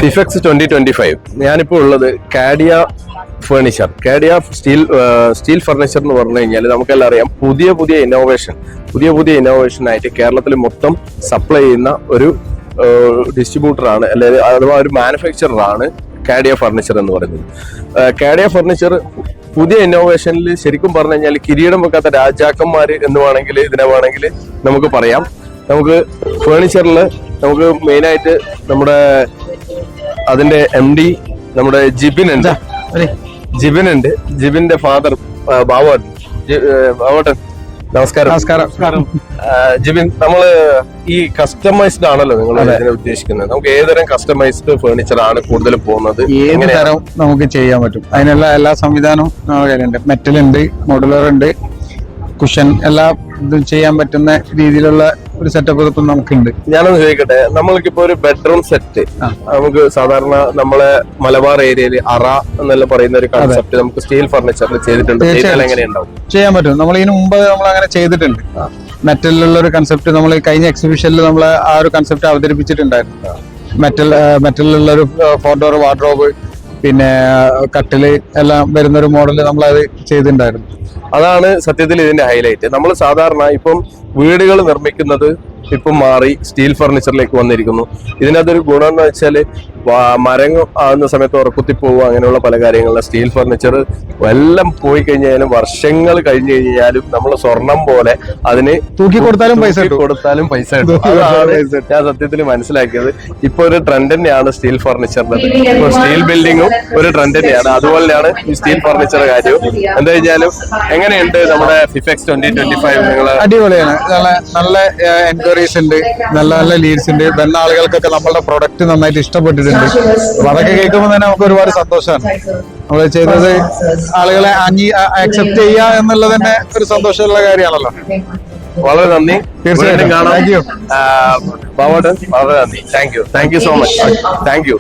ഫിഫെക്സ് 2025 ഞാനിപ്പോൾ ഉള്ളത് കാഡിയ furniture. കാഡിയ steel furniture എന്ന് പറഞ്ഞു കഴിഞ്ഞാൽ നമുക്കെല്ലാം അറിയാം, പുതിയ ഇന്നോവേഷൻ ആയിട്ട് കേരളത്തിൽ മൊത്തം സപ്ലൈ ചെയ്യുന്ന ഒരു ഡിസ്ട്രിബ്യൂട്ടറാണ്, അല്ലെങ്കിൽ അഥവാ ഒരു മാനുഫാക്ചററാണ് കാഡിയ ഫർണിച്ചർ എന്ന് പറയുന്നത്. കാഡിയ ഫർണിച്ചർ പുതിയ ഇന്നോവേഷനിൽ ശരിക്കും പറഞ്ഞു കഴിഞ്ഞാൽ കിരീടം വെക്കാത്ത രാജാക്കന്മാർ എന്ന് വേണമെങ്കിൽ നമുക്ക് പറയാം. നമുക്ക് ഫേർണിച്ചറിൽ നമുക്ക് മെയിനായിട്ട് നമ്മുടെ അതിന്റെ MD നമ്മുടെ ജിബിൻ ഉണ്ട്. ജിബിന്റെ ഫാദർ ബാബുട്ടൻ. നമസ്കാരം. ജിബിൻ, നമ്മള് ഈ കസ്റ്റമൈസ്ഡ് ആണല്ലോ നിങ്ങൾ ഇതിനെ ഉദ്ദേശിക്കുന്നത്. നമുക്ക് ഏതുതരം കസ്റ്റമൈസ്ഡ് ഫേർണിച്ചർ ആണ് കൂടുതലും പോകുന്നത്? ഏത് തരം നമുക്ക് ചെയ്യാൻ പറ്റും, അതിനുള്ള എല്ലാ സംവിധാനവും നമ്മുടെ കയ്യിലുണ്ട്. മെറ്റൽ ഉണ്ട്, മോഡുലർ ഉണ്ട്, കുഷൻ, എല്ലാം ഇതും ചെയ്യാൻ പറ്റുന്ന രീതിയിലുള്ള ഒരു സെറ്റപ്പ് ഇപ്പം നമുക്കുണ്ട്. ഞാനൊന്ന് ചോദിക്കട്ടെ, നമ്മൾക്കിപ്പോ ഒരു ബെഡ്റൂം സെറ്റ് നമുക്ക് സാധാരണ നമ്മളെ മലബാർ ഏരിയയിൽ അറ എന്നെല്ലാം പറയുന്ന ഒരു കൺസെപ്റ്റ് നമുക്ക് സ്റ്റീൽ ഫർണിച്ചറിൽ ചെയ്തിട്ടുണ്ട്. എങ്ങനെയുണ്ടാവും? ചെയ്യാൻ പറ്റും. നമ്മൾ ഇതിനു മുമ്പ് നമ്മൾ അങ്ങനെ ചെയ്തിട്ടുണ്ട്. മെറ്റലിലുള്ള ഒരു കൺസെപ്റ്റ് നമ്മൾ കഴിഞ്ഞ എക്സിബിഷനിൽ നമ്മൾ ആ ഒരു കൺസെപ്റ്റ് അവതരിപ്പിച്ചിട്ടുണ്ടായിരുന്നു. മെറ്റലിലുള്ള ഒരു 4 ഡോർ വാർഡ്രോബ്, പിന്നെ കട്ടില് എല്ലാം വരുന്നൊരു മോഡൽ നമ്മളത് ചെയ്തിട്ടുണ്ടായിരുന്നു. അതാണ് സത്യത്തിൽ ഇതിന്റെ ഹൈലൈറ്റ്. നമ്മൾ സാധാരണ ഇപ്പം വീടുകൾ നിർമ്മിക്കുന്നത് ഇപ്പം മാറി സ്റ്റീൽ ഫർണിച്ചറിലേക്ക് വന്നിരിക്കുന്നു. ഇതിനകത്തൊരു ഗുണം എന്ന് വെച്ചാൽ മരങ്ങൾ ആകുന്ന സമയത്ത് ഉറക്കുത്തി പോവുക, അങ്ങനെയുള്ള പല കാര്യങ്ങളിലും സ്റ്റീൽ ഫർണിച്ചർ എല്ലാം പോയി കഴിഞ്ഞാലും വർഷങ്ങൾ കഴിഞ്ഞു കഴിഞ്ഞാലും നമ്മൾ സ്വർണം പോലെ അതിന് തൂക്കി കൊടുത്താലും പൈസ കിട്ടും. അതാണ് ഞാൻ സത്യത്തിൽ മനസ്സിലാക്കിയത്. ഇപ്പൊ ഒരു ട്രെൻഡ് തന്നെയാണ് സ്റ്റീൽ ഫർണിച്ചറിന്റെ. ഇപ്പൊ സ്റ്റീൽ ബിൽഡിങ്ങും ഒരു ട്രെൻഡ് തന്നെയാണ്, അതുപോലെയാണ് ഈ സ്റ്റീൽ ഫർണിച്ചർ കാര്യവും. എന്താ കഴിഞ്ഞാലും എങ്ങനെയുണ്ട് നമ്മുടെ ഫിഫെക്സ് 2025? നിങ്ങൾ അടിപൊളിയാണ്. നല്ല എൻക്വയറീസ് ഉണ്ട്, നല്ല ലീഡ്സ് ഉണ്ട്. വരുന്ന ആളുകൾക്കൊക്കെ നമ്മളുടെ പ്രൊഡക്റ്റ് നന്നായിട്ട് ഇഷ്ടപ്പെട്ടിട്ടുണ്ട്. അപ്പൊ അതൊക്കെ കേൾക്കുമ്പോൾ തന്നെ നമുക്ക് ഒരുപാട് സന്തോഷമാണ്. നമ്മൾ ചെയ്തത് ആളുകളെ അക്സെപ്റ്റ് ചെയ്യുക എന്നുള്ളത് തന്നെ ഒരു സന്തോഷമുള്ള കാര്യമാണല്ലോ. വളരെ നന്ദി. തീർച്ചയായിട്ടും കാണാം. ബാബുട്ടൻ, വളരെ നന്ദി. Thank you so much. Thank you.